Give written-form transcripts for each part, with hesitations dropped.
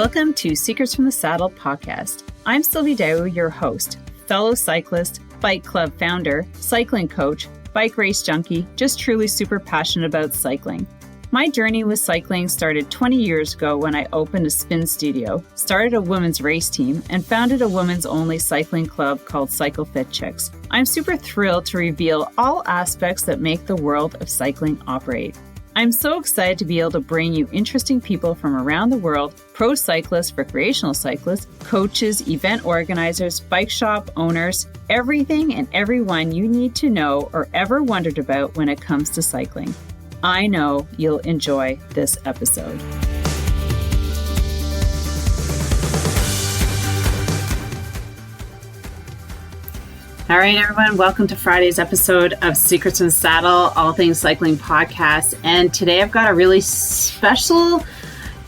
Welcome to Secrets from the Saddle podcast. I'm Sylvie D'Aoust, your host, fellow cyclist, bike club founder, cycling coach, bike race junkie, just truly super passionate about cycling. My journey with cycling started 20 years ago when I opened a spin studio, started a women's race team, and founded a women's only cycling club called Cycle Fit Chicks. I'm super thrilled to reveal all aspects that make the world of cycling operate. I'm so excited to be able to bring you interesting people from around the world, pro cyclists, recreational cyclists, coaches, event organizers, bike shop owners, everything and everyone you need to know or ever wondered about when it comes to cycling. I know you'll enjoy this episode. All right, everyone, welcome to Friday's episode of Secrets from the Saddle, all things cycling podcast. And today I've got a really special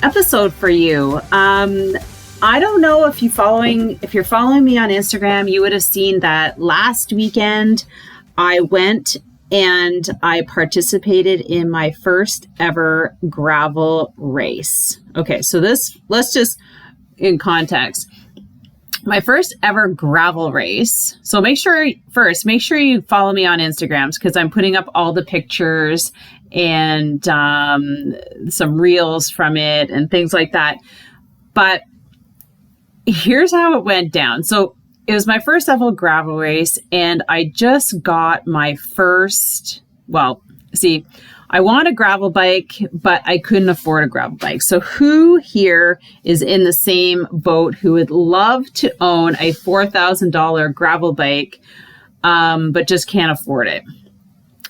episode for you. I don't know if you're following me on Instagram, you would have seen that last weekend I went and I participated in my first ever gravel race. Okay, so let's just in context. My first ever gravel race. So make sure you follow me on Instagram because I'm putting up all the pictures and some reels from it and things like that. But here's how it went down. So it was my first ever gravel race, and I just got my first, I want a gravel bike, but I couldn't afford a gravel bike. So who here is in the same boat who would love to own a $4,000 gravel bike, but just can't afford it?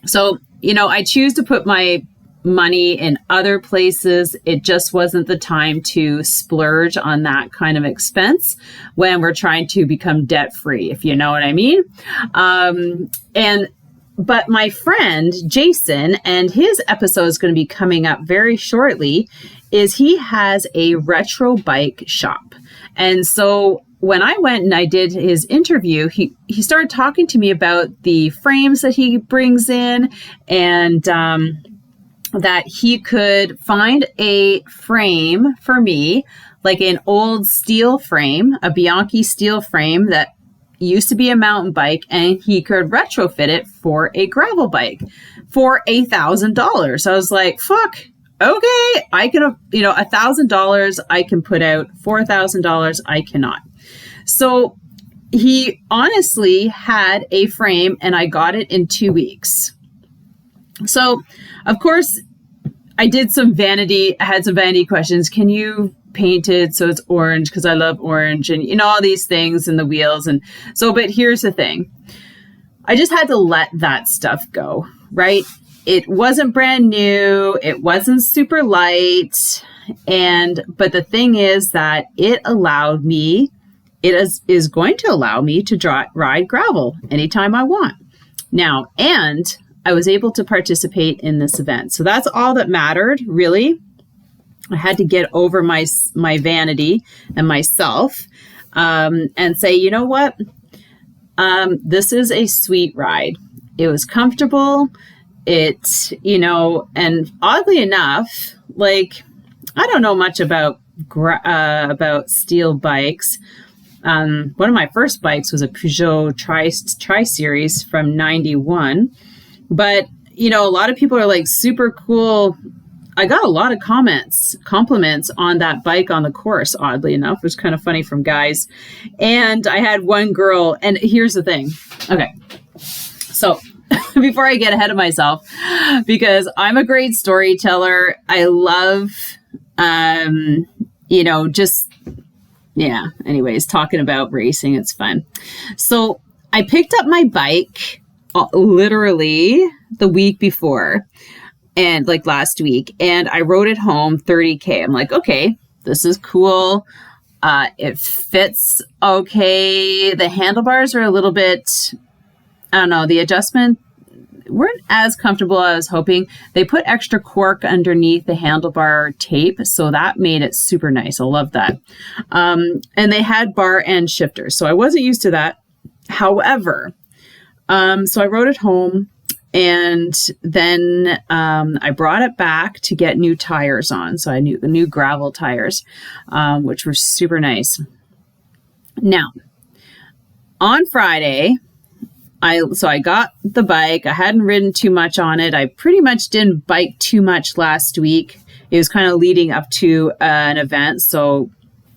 So, I choose to put my money in other places. It just wasn't the time to splurge on that kind of expense when we're trying to become debt free, if you know what I mean. But my friend Jason, and his episode is going to be coming up very shortly, is he has a retro bike shop. And so when I went and I did his interview, he started talking to me about the frames that he brings in, and that he could find a frame for me, like an old steel frame, a Bianchi steel frame that used to be a mountain bike, and he could retrofit it for a gravel bike for $1,000. I was like, fuck, okay, I can, $1,000 I can put out, $4,000 I cannot. So he honestly had a frame, and I got it in 2 weeks. So, of course, I had some vanity questions. Can you paint it so it's orange? Because I love orange, and all these things, and the wheels. And so, but here's the thing. I just had to let that stuff go, right? It wasn't brand new. It wasn't super light. But the thing is that it is going to allow me to ride gravel anytime I want. Now, and I was able to participate in this event. So that's all that mattered, really. I had to get over my vanity and myself and say, you know what? This is a sweet ride. It was comfortable. And oddly enough, I don't know much about steel bikes. One of my first bikes was a Peugeot Tri-Series from 91. But, a lot of people are like super cool. I got a lot of compliments on that bike on the course, oddly enough. It was kind of funny from guys. And I had one girl, and here's the thing. Okay. So before I get ahead of myself, because I'm a great storyteller, I love, anyways, talking about racing. It's fun. So I picked up my bike literally the week before, and last week, and I rode it home 30K. I'm like, okay, this is cool. It fits okay. The handlebars are a little bit, I don't know, the adjustment weren't as comfortable as I was hoping. They put extra cork underneath the handlebar tape, so that made it super nice. I love that. And they had bar end shifters, so I wasn't used to that. However, so I rode it home, And then I brought it back to get new tires on. So I knew the new gravel tires, which were super nice. Now, on Friday, I got the bike. I hadn't ridden too much on it. I pretty much didn't bike too much last week. It was kind of leading up to an event, so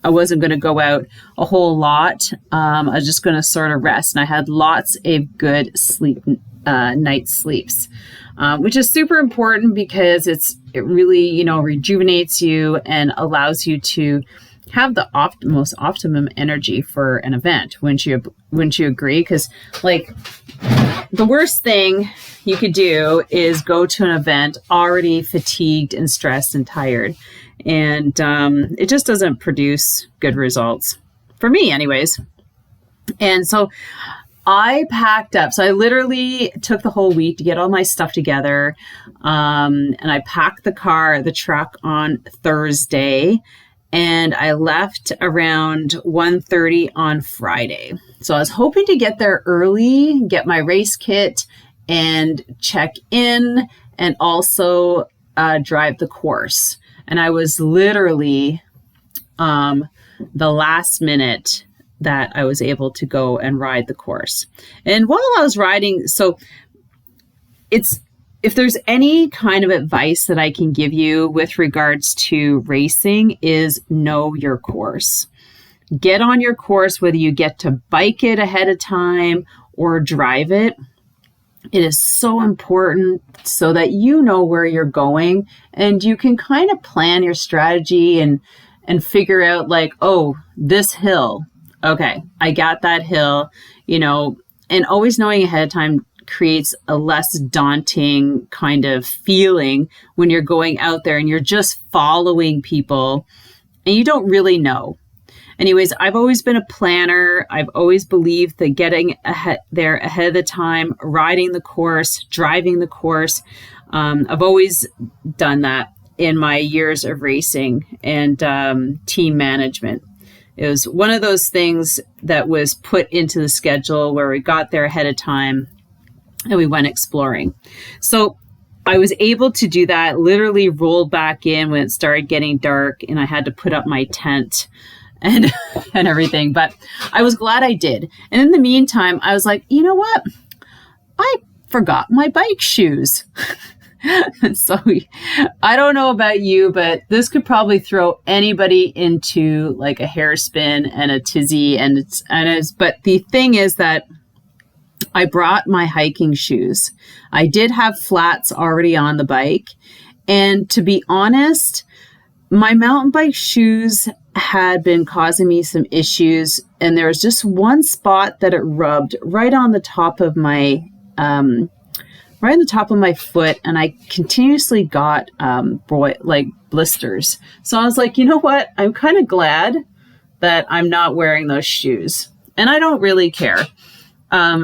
I wasn't going to go out a whole lot. I was just going to sort of rest, and I had lots of good night sleeps, which is super important because it really, rejuvenates you and allows you to have the most optimum energy for an event. Wouldn't you agree? Because the worst thing you could do is go to an event already fatigued and stressed and tired. And it just doesn't produce good results for me anyways. And so I packed up. So I literally took the whole week to get all my stuff together. And I packed the truck on Thursday. And I left around 1:30 on Friday. So I was hoping to get there early, get my race kit and check in and also drive the course. And I was literally the last minute that I was able to go and ride the course. And while I was riding, so if there's any kind of advice that I can give you with regards to racing is know your course. Get on your course, whether you get to bike it ahead of time or drive it. It is so important so that you know where you're going and you can kind of plan your strategy and figure out this hill. Okay, I got that hill, and always knowing ahead of time creates a less daunting kind of feeling when you're going out there and you're just following people and you don't really know. Anyways, I've always been a planner. I've always believed that getting ahead of the time, riding the course, driving the course. I've always done that in my years of racing and team management. It was one of those things that was put into the schedule where we got there ahead of time and we went exploring. So I was able to do that, literally rolled back in when it started getting dark and I had to put up my tent and everything. But I was glad I did. And in the meantime, I was like, you know what? I forgot my bike shoes. So I don't know about you, but this could probably throw anybody into a hairspin and a tizzy. But the thing is that I brought my hiking shoes. I did have flats already on the bike. And to be honest, my mountain bike shoes had been causing me some issues. And there was just one spot that it rubbed right on the top of my foot. And I continuously got blisters. So I was like, you know what? I'm kind of glad that I'm not wearing those shoes. And I don't really care.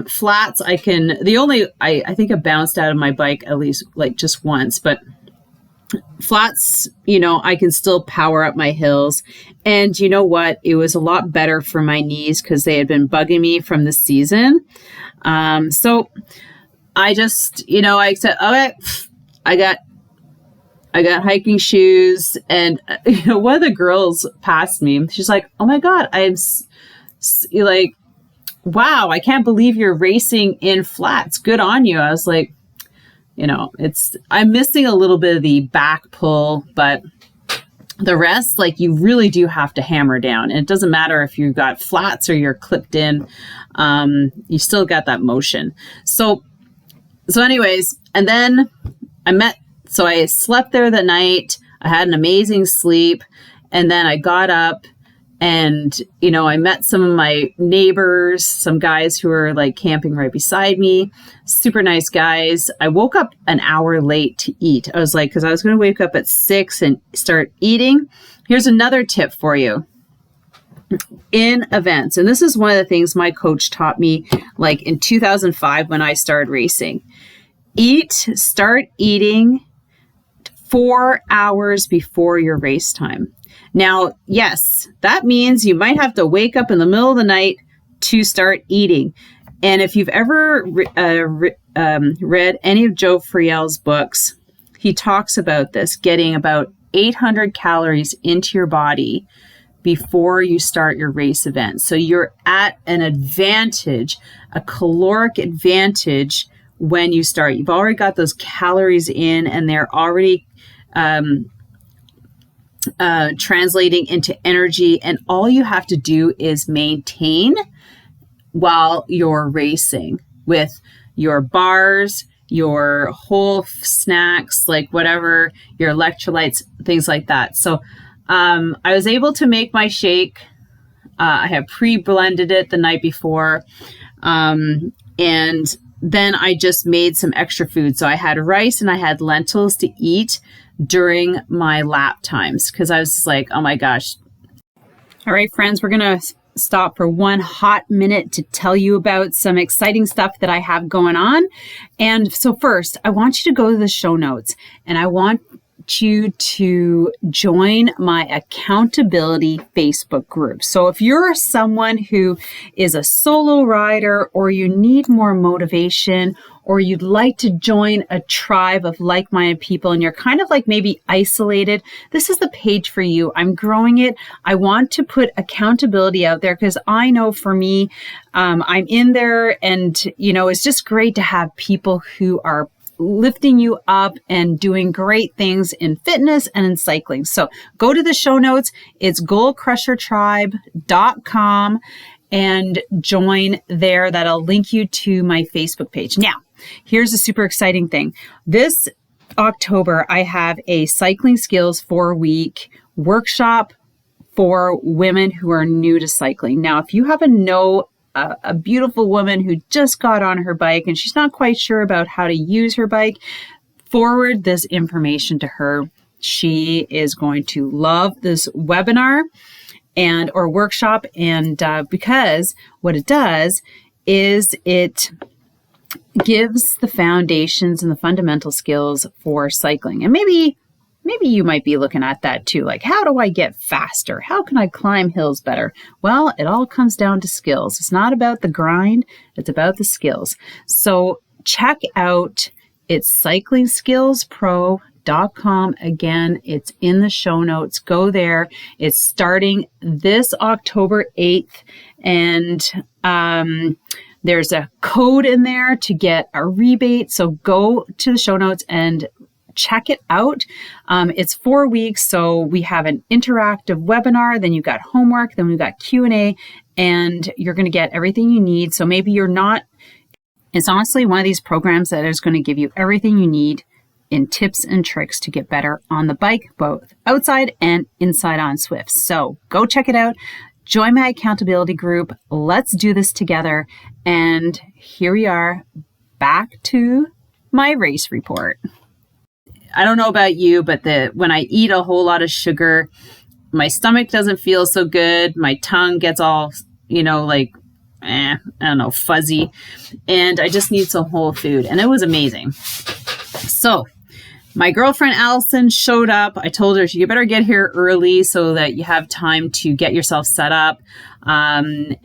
Flats, I think I bounced out of my bike at least just once, but flats, I can still power up my hills. And you know what? It was a lot better for my knees because they had been bugging me from the season. So I just, I said, okay, I got hiking shoes. And, one of the girls passed me. She's like, oh my God, wow, I can't believe you're racing in flats. Good on you. I was like, I'm missing a little bit of the back pull, but the rest, you really do have to hammer down. And it doesn't matter if you've got flats or you're clipped in, you still got that motion. So anyways, and then I slept there that night. I had an amazing sleep. And then I got up and, I met some of my neighbors, some guys who were camping right beside me, super nice guys. I woke up an hour late to eat. I was because I was going to wake up at 6 and start eating. Here's another tip for you. In events, and this is one of the things my coach taught me in 2005 when I started racing. Start eating 4 hours before your race time. Now, yes, that means you might have to wake up in the middle of the night to start eating. And if you've ever read any of Joe Friel's books, he talks about this, getting about 800 calories into your body before you start your race event. So you're at an advantage, a caloric advantage when you start. You've already got those calories in, and they're already translating into energy. And all you have to do is maintain while you're racing with your bars, your whole snacks, like whatever, your electrolytes, things like that. So I was able to make my shake. I had pre-blended it the night before. And then I just made some extra food. So I had rice and I had lentils to eat during my lap times, because I was just like, oh my gosh. All right, friends, we're going to stop for one hot minute to tell you about some exciting stuff that I have going on. And so first, I want you to go to the show notes, and I want you to join my accountability Facebook group. So if you're someone who is a solo rider, or you need more motivation, or you'd like to join a tribe of like-minded people and you're kind of like maybe isolated, this is the page for you. I'm growing it. I want to put accountability out there because I know for me, I'm in there, and, it's just great to have people who are lifting you up and doing great things in fitness and in cycling. So go to the show notes. It's goalcrushertribe.com and join there. That'll link you to my Facebook page. Now, here's a super exciting thing. This October, I have a cycling skills 4-week workshop for women who are new to cycling. Now, if you happen to know a beautiful woman who just got on her bike and she's not quite sure about how to use her bike, forward this information to her. She is going to love this webinar or workshop. And because what it does is it gives the foundations and the fundamental skills for cycling. And maybe you might be looking at that too. Like, how do I get faster? How can I climb hills better? Well, it all comes down to skills. It's not about the grind. It's about the skills. So check out, it's cyclingskillspro.com. Again, it's in the show notes. Go there. It's starting this October 8th. And, there's a code in there to get a rebate. So go to the show notes and check it out. It's 4 weeks. So we have an interactive webinar, then you've got homework, then we've got Q&A, and you're going to get everything you need. So maybe it's honestly one of these programs that is going to give you everything you need in tips and tricks to get better on the bike, both outside and inside on Swift. So go check it out. Join my accountability group. Let's do this together. And here we are, back to my race report. I don't know about you, but when I eat a whole lot of sugar, my stomach doesn't feel so good. My tongue gets all, fuzzy. And I just need some whole food. And it was amazing. So my girlfriend Allison showed up. I told her, you better get here early so that you have time to get yourself set up and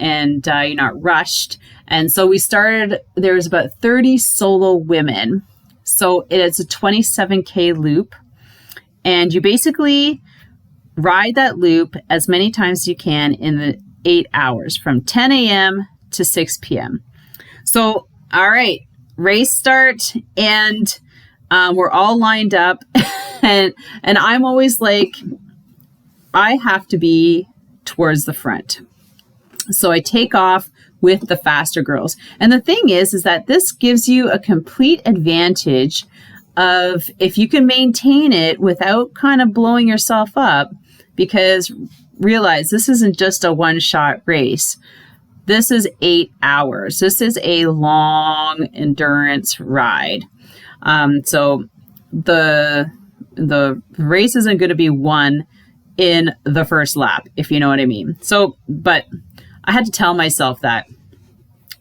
you're not rushed. And so we started, there was about 30 solo women. So it's a 27K loop. And you basically ride that loop as many times as you can in the 8 hours from 10 a.m. to 6 p.m. So, all right, race start, and we're all lined up, and I'm always like, I have to be towards the front. So I take off with the faster girls. And the thing is that this gives you a complete advantage of if you can maintain it without kind of blowing yourself up, because realize this isn't just a one-shot race. This is 8 hours. This is a long endurance ride. So the race isn't going to be won in the first lap, if you know what I mean. So, but I had to tell myself that.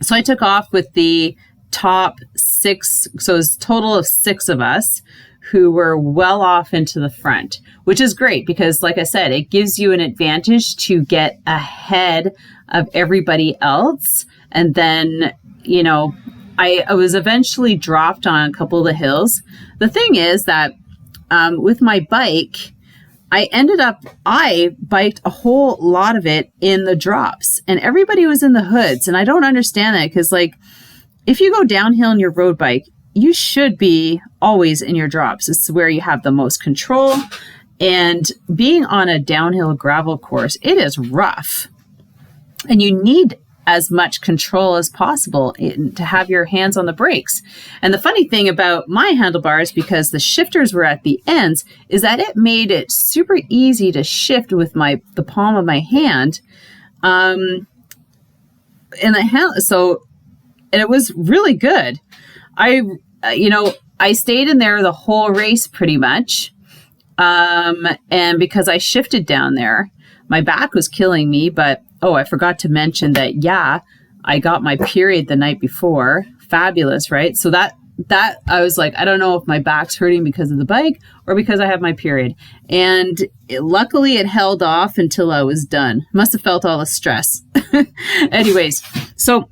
So I took off with the top 6. So it was a total of 6 of us who were well off into the front, which is great because, like I said, it gives you an advantage to get ahead of everybody else. And then I was eventually dropped on a couple of the hills. The thing is that with my bike, I biked a whole lot of it in the drops, and everybody was in the hoods. And I don't understand that, because like, if you go downhill in your road bike, you should be always in your drops. It's where you have the most control. And being on a downhill gravel course, it is rough. And you need as much control as possible to have your hands on the brakes. And the funny thing about my handlebars, because the shifters were at the ends, is that it made it super easy to shift with the palm of my hand. And it was really good. I stayed in there the whole race pretty much. And because I shifted down there, my back was killing me, but I forgot to mention that, I got my period the night before. Fabulous, right? So that I was like, I don't know if my back's hurting because of the bike or because I have my period. And luckily it held off until I was done. Must have felt all the stress. Anyways, so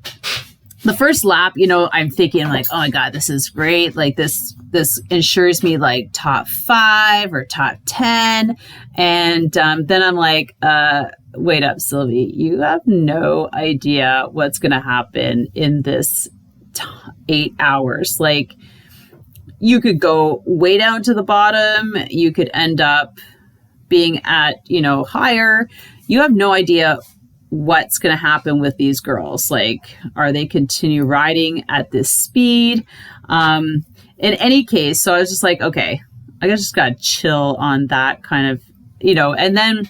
the first lap, I'm thinking like, oh my God, this is great. Like this ensures me like top 5 or top 10. And then I'm like, wait up, Sylvie, you have no idea what's going to happen in this 8 hours. Like, you could go way down to the bottom. You could end up being at, higher. You have no idea what's going to happen with these girls. Like, are they continue riding at this speed? In any case, so I was just like, okay, I just got to chill on that kind of, and then,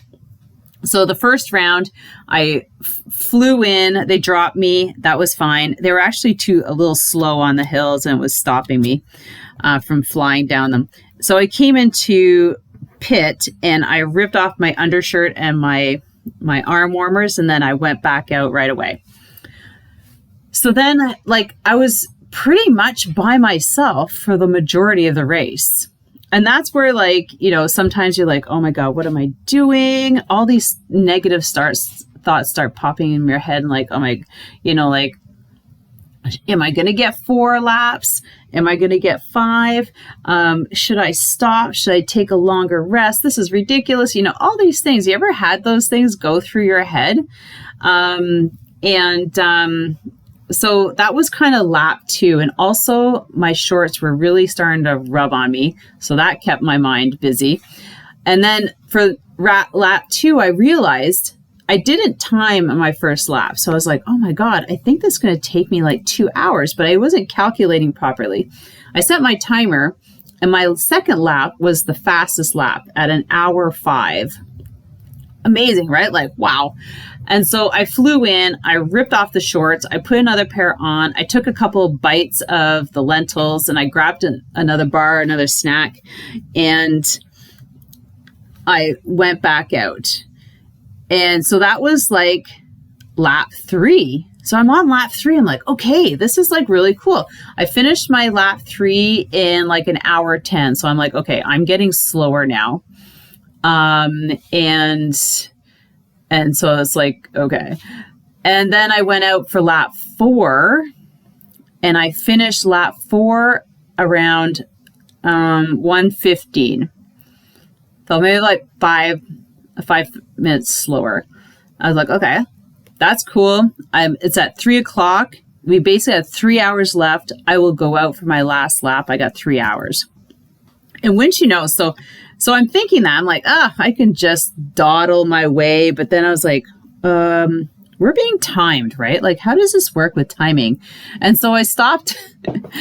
so the first round I flew in, they dropped me. That was fine. They were actually a little slow on the hills, and it was stopping me from flying down them. So I came into pit and I ripped off my undershirt and my arm warmers, and then I went back out right away. So then, like, I was pretty much by myself for the majority of the race. And that's where, like, sometimes you're like, oh my God, what am I doing? All these negative thoughts start popping in your head, and like, oh my, like, am I going to get 4 laps? Am I going to get 5? Should I stop? Should I take a longer rest? This is ridiculous. All these things. You ever had those things go through your head? So that was kind of lap 2. And also my shorts were really starting to rub on me. So that kept my mind busy. And then for lap 2, I realized I didn't time my first lap. So I was like, oh my God, I think that's going to take me like 2 hours, but I wasn't calculating properly. I set my timer, and my second lap was the fastest lap at 1 hour 5. Amazing, right? Like, wow. And so I flew in, I ripped off the shorts, I put another pair on, I took a couple of bites of the lentils, and I grabbed another bar, another snack, and I went back out. And so that was like lap 3. So I'm on lap 3. I'm like, okay, this is like really cool. I finished my lap 3 in like 1 hour 10. So I'm like, okay, I'm getting slower now. And so it's like, okay. And then I went out for lap 4, and I finished lap 4 around 1:15. So maybe like 5 minutes slower. I was like, okay, that's cool. It's at 3:00. We basically have 3 hours left. I will go out for my last lap. I got 3 hours. And wouldn't you know, so I'm thinking that I'm like, I can just dawdle my way. But then I was like, we're being timed, right? Like, how does this work with timing? And so I stopped.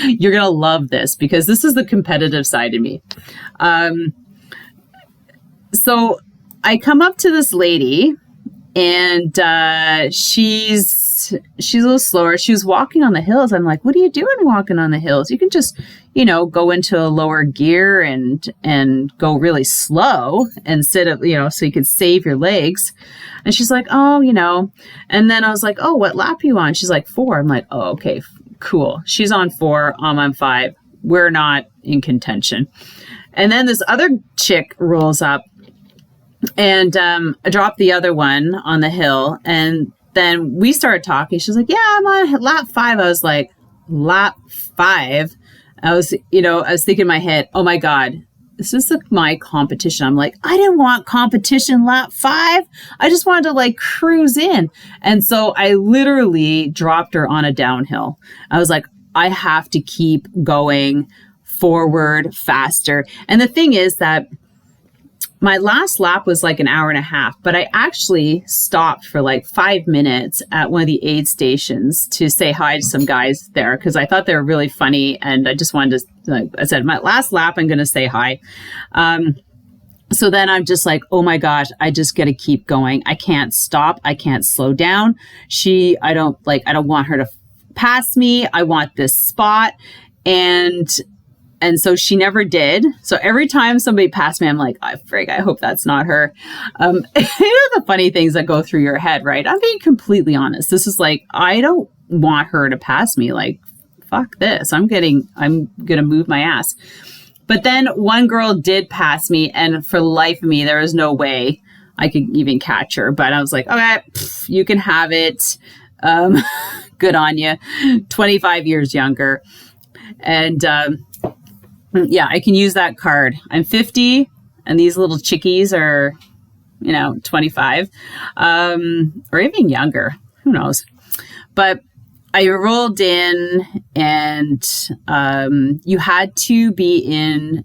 You're going to love this, because this is the competitive side of me. So I come up to this lady, and she's a little slower. She was walking on the hills. I'm like, what are you doing walking on the hills? You can just, go into a lower gear and go really slow instead of, so you could save your legs. And she's like, oh, and then I was like, oh, what lap are you on? She's like, 4. I'm like, oh, okay, cool. She's on 4. I'm on 5. We're not in contention. And then this other chick rolls up, and I dropped the other one on the hill, and then we started talking. She's like, yeah, I'm on lap 5. I was like, lap 5? I was thinking in my head, oh my God, this is my competition. I'm like, I didn't want competition lap 5. I just wanted to like cruise in. And so I literally dropped her on a downhill. I was like, I have to keep going forward faster. And the thing is that my last lap was like an hour and a half, but I actually stopped for like 5 minutes at one of the aid stations to say hi to some guys there because I thought they were really funny. And I just wanted to, like I said, my last lap, I'm going to say hi. So then I'm just like, oh my gosh, I just got to keep going. I can't stop. I can't slow down. I don't want her to pass me. I want this spot. And so she never did. So every time somebody passed me, I'm like, I hope that's not her. The funny things that go through your head, right? I'm being completely honest. This is like, I don't want her to pass me. Like, fuck this. I'm going to move my ass. But then one girl did pass me. And for the life of me, there was no way I could even catch her. But I was like, okay, you can have it. Good on you. 25 years younger. And, yeah, I can use that card. I'm 50 and these little chickies are, 25, or even younger. Who knows? But I rolled in and you had to be in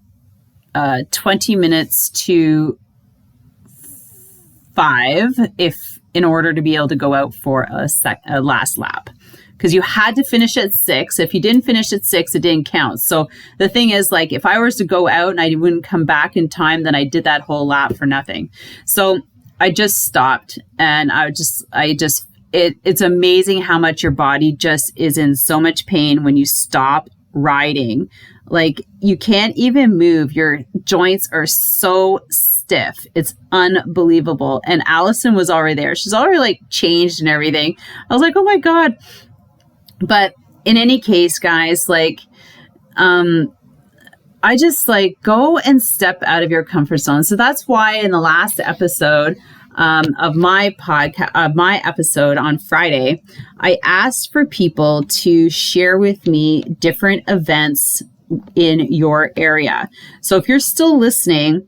20 minutes to 5 in order to be able to go out for a last lap. Because you had to finish at 6. If you didn't finish at 6, it didn't count. So the thing is, like, if I was to go out and I wouldn't come back in time, then I did that whole lap for nothing. So I just stopped, and it's amazing how much your body just is in so much pain when you stop riding. Like, you can't even move. Your joints are so stiff. It's unbelievable. And Allison was already there. She's already like changed and everything. I was like, oh my God. But in any case, guys, like, I just like go and step out of your comfort zone. So that's why in the last episode of my podcast, my episode on Friday, I asked for people to share with me different events in your area. So if you're still listening,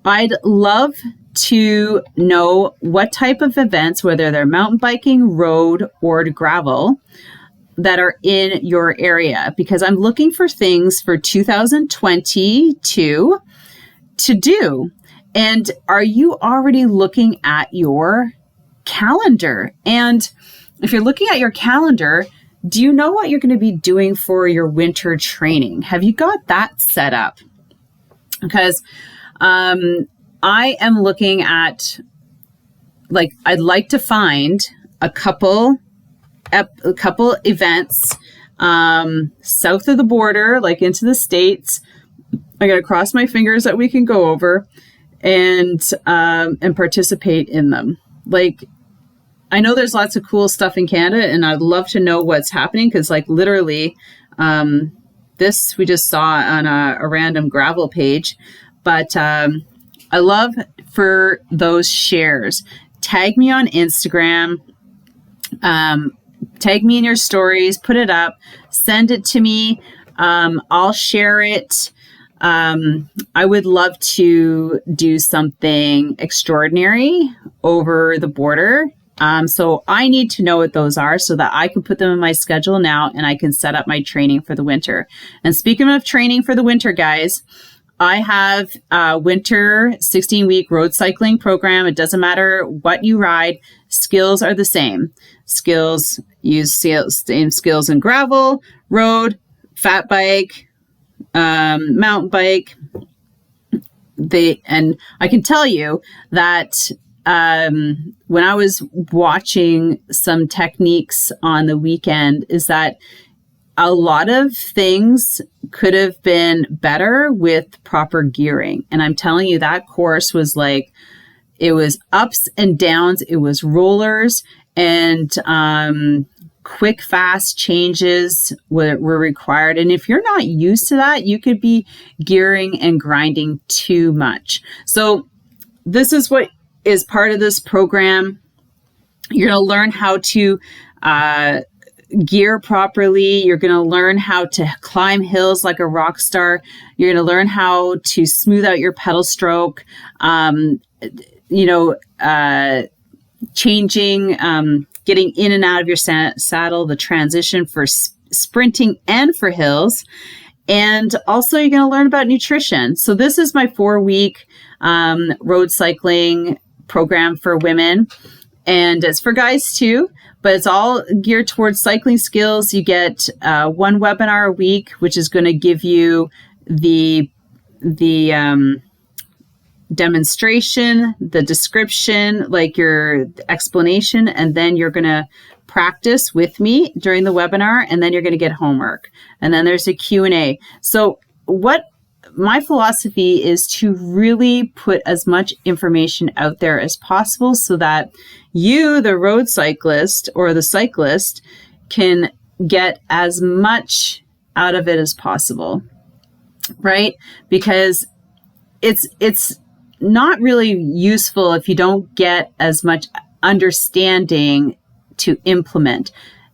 I'd love to know what type of events, whether they're mountain biking, road, or gravel, that are in your area, because I'm looking for things for 2022 to do. And are you already looking at your calendar? And if you're looking at your calendar, do you know what you're going to be doing for your winter training? Have you got that set up? Because I am looking at, like, I'd like to find a couple events south of the border, like into the States. I got to cross my fingers that we can go over and participate in them. Like, I know there's lots of cool stuff in Canada, and I'd love to know what's happening, because like literally this we just saw on a random gravel page. But I love for those shares. Tag me on Instagram. Tag me in your stories, put it up, send it to me. I'll share it. I would love to do something extraordinary over the border. So I need to know what those are so that I can put them in my schedule now and I can set up my training for the winter. And speaking of training for the winter, guys, I have a winter 16-week road cycling program. It doesn't matter what you ride. Skills are the same. Same skills in gravel, road, fat bike, mountain bike. And I can tell you that when I was watching some techniques on the weekend, is that a lot of things could have been better with proper gearing. And I'm telling you, that course was like, it was ups and downs. It was rollers, and quick, fast changes were required. And if you're not used to that, you could be gearing and grinding too much. So this is what is part of this program. You're going to learn how to gear properly. You're going to learn how to climb hills like a rock star. You're going to learn how to smooth out your pedal stroke, changing, getting in and out of your saddle, the transition for sprinting and for hills. And also you're going to learn about nutrition. So this is my 4-week road cycling program for women. And it's for guys too, but it's all geared towards cycling skills. You get 1 webinar a week, which is going to give you the demonstration, the description, like your explanation, and then you're going to practice with me during the webinar, and then you're going to get homework. And then there's a Q&A. So what my philosophy is to really put as much information out there as possible so that you, the road cyclist or the cyclist, can get as much out of it as possible, right? Because it's not really useful if you don't get as much understanding to implement.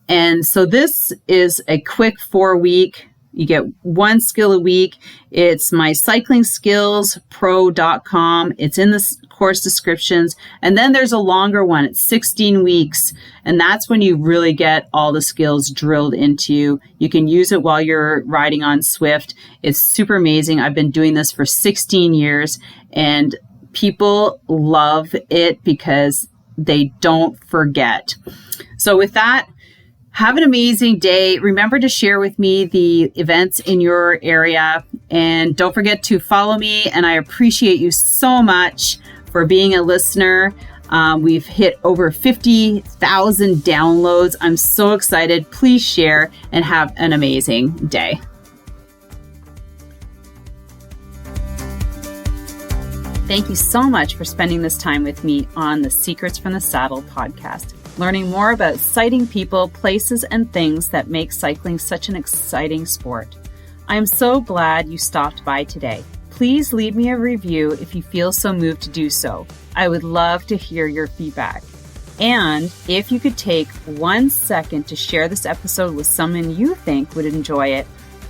And so this is a quick 4-week. You get 1 skill a week. It's my cyclingskillspro.com. It's in the course descriptions. And then there's a longer one. It's 16 weeks. And that's when you really get all the skills drilled into you. You can use it while you're riding on Swift. It's super amazing. I've been doing this for 16 years and people love it because they don't forget. So with that, have an amazing day. Remember to share with me the events in your area. And don't forget to follow me. And I appreciate you so much for being a listener. We've hit over 50,000 downloads. I'm so excited. Please share and have an amazing day. Thank you so much for spending this time with me on the Secrets from the Saddle podcast, learning more about sighting people, places, and things that make cycling such an exciting sport. I am so glad you stopped by today. Please leave me a review if you feel so moved to do so. I would love to hear your feedback. And if you could take 1 second to share this episode with someone you think would enjoy it,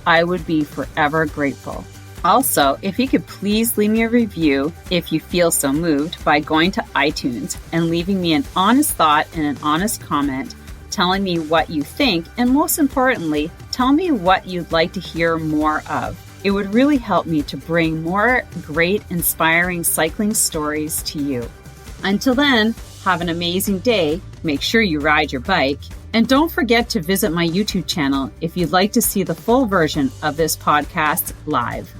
I would be forever grateful. Also, if you could please leave me a review if you feel so moved by going to iTunes and leaving me an honest thought and an honest comment, telling me what you think, and most importantly, tell me what you'd like to hear more of. It would really help me to bring more great, inspiring cycling stories to you. Until then, have an amazing day, make sure you ride your bike, and don't forget to visit my YouTube channel if you'd like to see the full version of this podcast live.